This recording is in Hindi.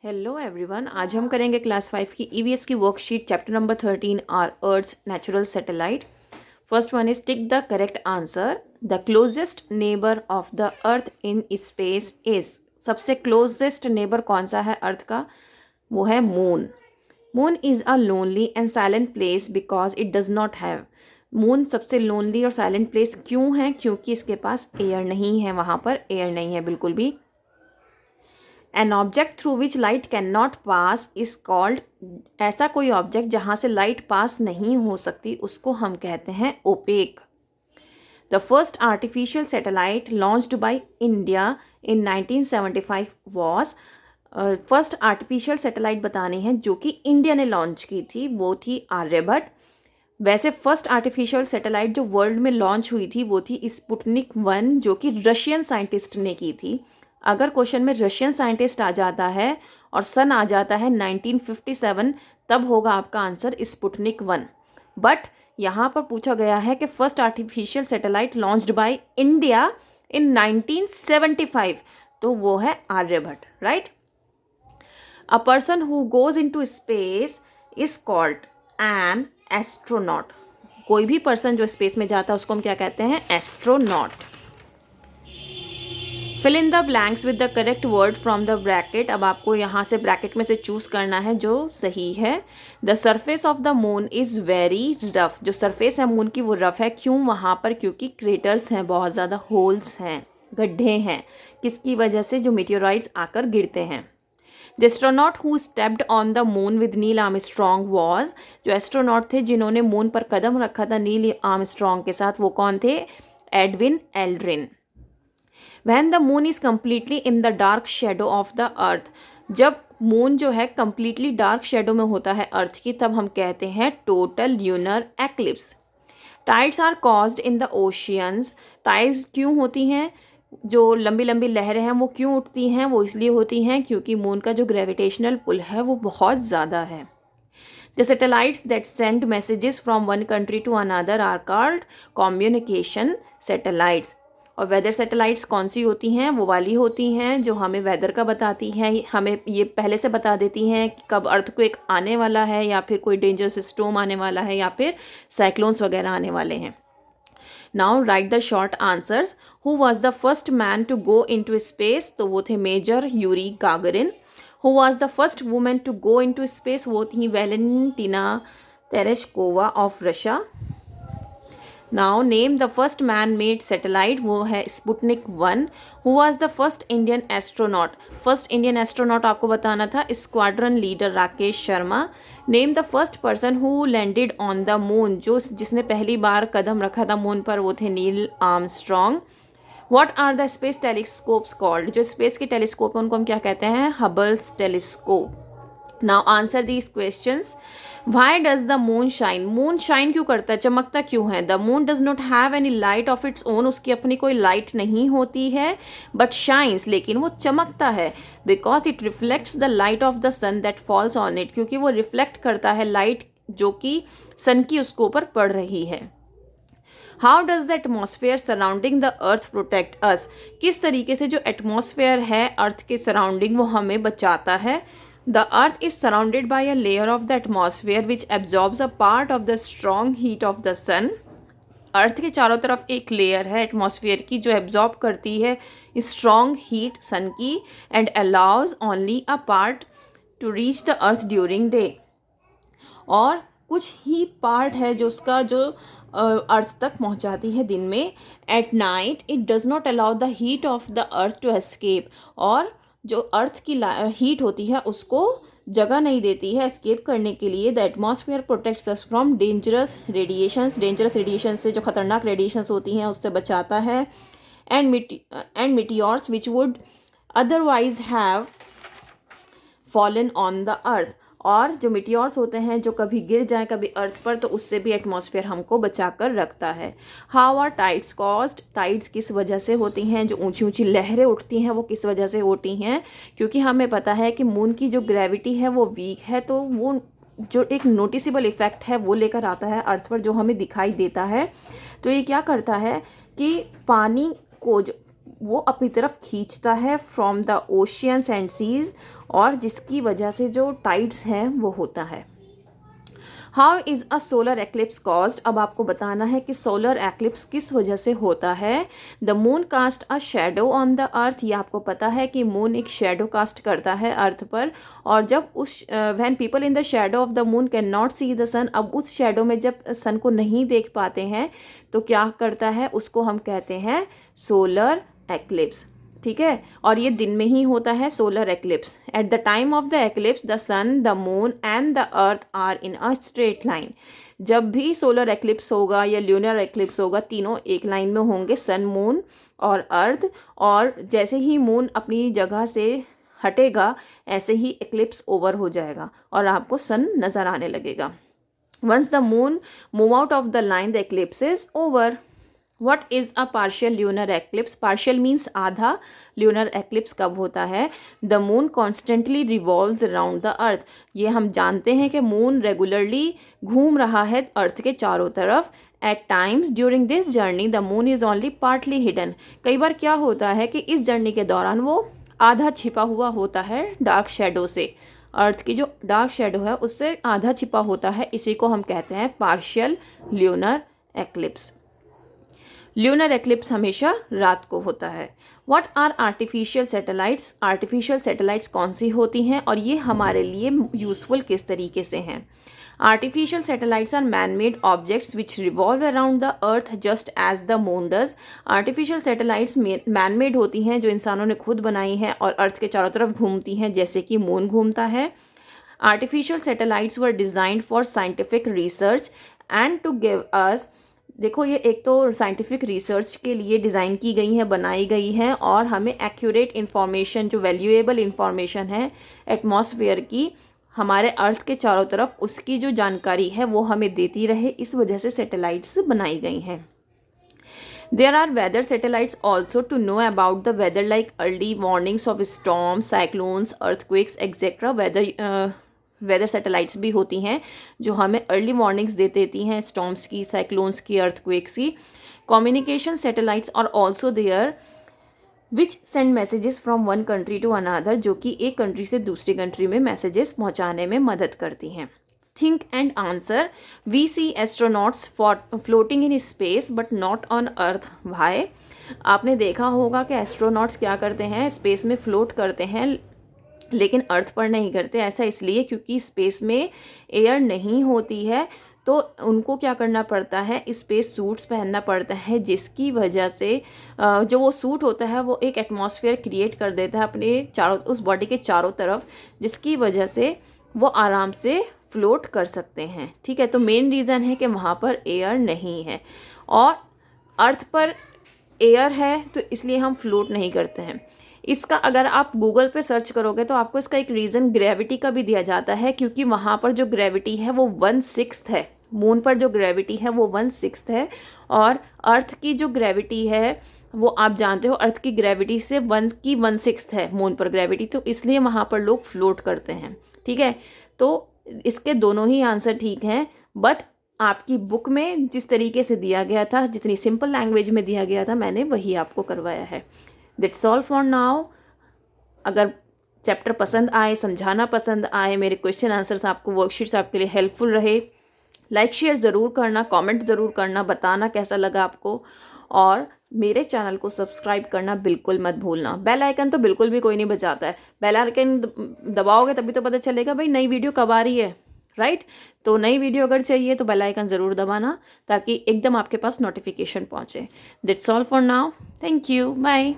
हेलो एवरीवन, आज हम करेंगे क्लास 5 की ईवीएस की worksheet chapter number 13 our earth natural satellite. First one is tick the correct answer. The closest neighbour of the earth in space is. सबसे क्लोजेस्ट नेबर कौन सा है अर्थ का? वो है moon. Moon is a lonely and silent place because it does not have. Moon सबसे लोनली और साइलेंट प्लेस क्यों है? क्योंकि इसके पास एयर नहीं है, वहाँ पर एयर नहीं है बिल्कुल भी। An object through which light can not pass is called. ऐसा कोई ऑब्जेक्ट जहाँ से लाइट पास नहीं हो सकती उसको हम कहते हैं opaque. The first artificial satellite launched by India in 1975 was. First artificial satellite बतानी है जो कि इंडिया ने लॉन्च की थी, वो थी आर्यभट्ट। वैसे फर्स्ट आर्टिफिशियल सैटेलाइट जो वर्ल्ड में लॉन्च हुई थी वो थी स्पुतनिक 1 जो कि रशियन साइंटिस्ट ने की थी। अगर क्वेश्चन में रशियन साइंटिस्ट आ जाता है और सन आ जाता है 1957, तब होगा आपका आंसर स्पुतनिक 1। बट यहाँ पर पूछा गया है कि first artificial satellite launched by India in 1975, तो वो है Aryabhata, right. A person who goes into space is called an astronaut. कोई भी पर्सन जो स्पेस में जाता है उसको हम क्या कहते हैं? Astronaut. Fill in the blanks with the correct word from the bracket. अब आपको यहाँ से ब्रैकेट में से चूज करना है जो सही है। The surface of the moon is very rough. जो सरफेस है मून की वो रफ है। क्यों वहाँ पर? क्योंकि क्रेटर्स हैं, बहुत ज़्यादा होल्स हैं, गड्ढे हैं। किसकी वजह से? जो मीटियोराइट्स आकर गिरते हैं। The astronaut who stepped on the moon with Neil Armstrong was. जो एस्ट्रोनॉट थे जिन्होंने मून पर कदम रखा था नील आर्मस्ट्रॉन्ग के साथ, वो कौन थे? Edwin Aldrin. When the moon is completely in the dark shadow of the earth। जब मून जो है completely dark shadow में होता है अर्थ की, तब हम कहते हैं total lunar eclipse। Tides are caused in the oceans। Tides क्यों होती हैं? जो लंबी लंबी लहरें हैं वो क्यों उठती हैं? वो इसलिए होती हैं क्योंकि मून का जो ग्रेविटेशनल पुल है वो बहुत ज़्यादा है। The satellites that send messages from one country to another are called communication satellites। और वेदर सैटेलाइट्स कौन सी होती हैं? वो वाली होती हैं जो हमें वेदर का बताती हैं, हमें ये पहले से बता देती हैं कि कब अर्थक्वेक आने वाला है, या फिर कोई डेंजरस स्टॉर्म आने वाला है, या फिर साइक्लोन्स वगैरह आने वाले हैं। Now write the short answers. Who was the first man to go into space? तो वो थे major Yuri Gagarin. Who was the first women to go into space? वो थी Valentina Tereshkova of Russia. Now name the first man made satellite. वो है Sputnik 1। Who was the first Indian astronaut? First Indian astronaut आपको बताना था, squadron leader Rakesh Sharma. Name the first person who landed on the moon. जिसने पहली बार कदम रखा था मून पर, वो थे Neil Armstrong. What are the space telescopes called? जो स्पेस के टेलीस्कोप है उनको हम क्या कहते हैं? Hubble's telescope. Now answer these questions. Why does the moon shine? Moon shine क्यों करता है, चमकता क्यों है? The moon does not have any light of its own. उसकी अपनी कोई लाइट नहीं होती है, बट शाइन्स, लेकिन वो चमकता है। Because it reflects the light of the sun that falls on it. क्योंकि वो रिफ्लेक्ट करता है लाइट जो कि सन की उसके ऊपर पड़ रही है। How does the atmosphere surrounding the earth protect us? किस तरीके से जो एटमॉस्फेयर है अर्थ के सराउंडिंग वो हमें बचाता है? The earth is surrounded by a layer of the atmosphere which absorbs a part of the strong heat of the sun। अर्थ के चारों तरफ एक लेयर है एटमॉस्फेयर की जो एब्जॉर्ब करती है स्ट्रॉन्ग हीट सन की, and allows only a part two reach the earth during day. और कुछ ही पार्ट है जो उसका जो अर्थ तक पहुंचाती है दिन में। At night it does not allow the heat of the earth to escape. और जो अर्थ की हीट होती है उसको जगह नहीं देती है एस्केप करने के लिए। The atmosphere protects us from dangerous radiations. Dangerous radiation से, जो खतरनाक रेडिएशंस होती हैं, उससे बचाता है। And meteors which would otherwise have fallen on the अर्थ। और जो मीटियोर्स होते हैं जो कभी गिर जाएं कभी अर्थ पर, तो उससे भी एटमॉस्फेयर हमको बचा कर रखता है। How are tides caused? Tides किस वजह से होती हैं? जो ऊंची ऊंची लहरें उठती हैं वो किस वजह से होती हैं? क्योंकि हमें पता है कि मून की जो ग्रेविटी है वो वीक है, तो वो जो एक नोटिसेबल इफेक्ट है वो लेकर आता है अर्थ पर, जो हमें दिखाई देता है। तो ये क्या करता है कि पानी को जो वो अपनी तरफ खींचता है from the oceans and seas, और जिसकी वजह से जो टाइड्स हैं वो होता है। How is a solar eclipse caused, अब आपको बताना है कि सोलर एक्लिप्स किस वजह से होता है। The moon cast a shadow on the earth, ये आपको पता है कि मून एक शेडो कास्ट करता है अर्थ पर, और जब उस when people in the shadow of the moon can not see the sun, अब उस शेडो में जब सन को नहीं देख पाते हैं तो क्या करता है, उसको हम कहते हैं सोलर एक्लिप्स। ठीक है, और ये दिन में ही होता है solar eclipse. At the time of the eclipse the sun, the moon and the earth are in a straight line. जब भी सोलर एक्लिप्स होगा या ल्यूनर एक्लिप्स होगा, तीनों एक लाइन में होंगे, सन, मून और अर्थ। और जैसे ही मून अपनी जगह से हटेगा ऐसे ही एक्लिप्स ओवर हो जाएगा और आपको सन नज़र आने लगेगा। Once the moon move out of the line the eclipse is over. What is a partial lunar eclipse? Partial means आधा। lunar eclipse कब होता है? The moon constantly revolves around the earth। ये हम जानते हैं कि मून रेगुलरली घूम रहा है अर्थ के चारों तरफ। At times during this journey the moon is only partly hidden। कई बार क्या होता है कि इस जर्नी के दौरान वो आधा छिपा हुआ होता है डार्क शेडो से, अर्थ की जो डार्क शेडो है उससे आधा छिपा होता है, इसी को हम कहते हैं partial lunar eclipse. Lunar eclipse हमेशा रात को होता है। What are artificial satellites? Artificial satellites कौन सी होती हैं और ये हमारे लिए यूज़फुल किस तरीके से हैं? Artificial satellites are man made objects which revolve around the earth just as the moon does. Artificial satellites man made होती हैं जो इंसानों ने खुद बनाई हैं और अर्थ के चारों तरफ घूमती हैं जैसे कि मून घूमता है। Artificial satellites were designed for scientific research and to give us, देखो ये एक तो साइंटिफिक रिसर्च के लिए डिज़ाइन की गई हैं, बनाई गई हैं, और हमें एक्यूरेट इन्फॉर्मेशन, जो वैल्यूएबल इन्फॉर्मेशन है एटमॉस्फेयर की, हमारे अर्थ के चारों तरफ उसकी जो जानकारी है वो हमें देती रहे, इस वजह से सैटेलाइट्स बनाई गई हैं। There are weather satellites also to know about the weather like early warnings of storms, cyclones, earthquakes etcetera. Weather satellites भी होती हैं जो हमें अर्ली वार्निंग्स दे देती हैं स्टॉर्म्स की, साइक्लोन्स की, अर्थक्वेक्स की। Communication satellites are also there which send messages from one country to another, जो कि एक कंट्री से दूसरी कंट्री में मैसेजेस पहुंचाने में मदद करती हैं। Think and answer. We see astronauts floating in space but not on earth. Why? आपने देखा होगा कि एस्ट्रोनॉट्स क्या करते हैं, स्पेस में फ्लोट करते हैं लेकिन अर्थ पर नहीं करते। ऐसा इसलिए क्योंकि स्पेस में एयर नहीं होती है, तो उनको क्या करना पड़ता है, स्पेस सूट्स पहनना पड़ता है, जिसकी वजह से जो वो सूट होता है वो एक एटमॉस्फेयर क्रिएट कर देता है अपने चारों, उस बॉडी के चारों तरफ, जिसकी वजह से वो आराम से फ्लोट कर सकते हैं। ठीक है, तो मेन रीज़न है कि वहाँ पर एयर नहीं है, और अर्थ पर एयर है तो इसलिए हम फ्लोट नहीं करते हैं। इसका अगर आप गूगल पे सर्च करोगे तो आपको इसका एक रीज़न ग्रेविटी का भी दिया जाता है, क्योंकि वहाँ पर जो ग्रेविटी है वो 1/6 है। मून पर जो ग्रेविटी है वो 1/6 है, और अर्थ की जो ग्रेविटी है वो आप जानते हो अर्थ की ग्रेविटी से 1/6 है मून पर ग्रेविटी, तो इसलिए वहाँ पर लोग फ्लोट करते हैं। ठीक है, तो इसके दोनों ही आंसर ठीक हैं, बट आपकी बुक में जिस तरीके से दिया गया था, जितनी सिंपल लैंग्वेज में दिया गया था, मैंने वही आपको करवाया है। That's all for now. अगर चैप्टर पसंद आए, समझाना पसंद आए, मेरे क्वेश्चन आंसर्स आपको, वर्कशीट्स आपके लिए हेल्पफुल रहे, लाइक शेयर ज़रूर करना, कमेंट ज़रूर करना, बताना कैसा लगा आपको, और मेरे चैनल को सब्सक्राइब करना बिल्कुल मत भूलना। बेल आइकन तो बिल्कुल भी कोई नहीं बजाता है, बेल आइकन दबाओगे तभी तो पता चलेगा भाई नई वीडियो कब आ रही है, राइट? तो नई वीडियो अगर चाहिए तो बेल आइकन ज़रूर दबाना ताकि एकदम आपके पास नोटिफिकेशन पहुँचे। That's all for now, thank you, bye.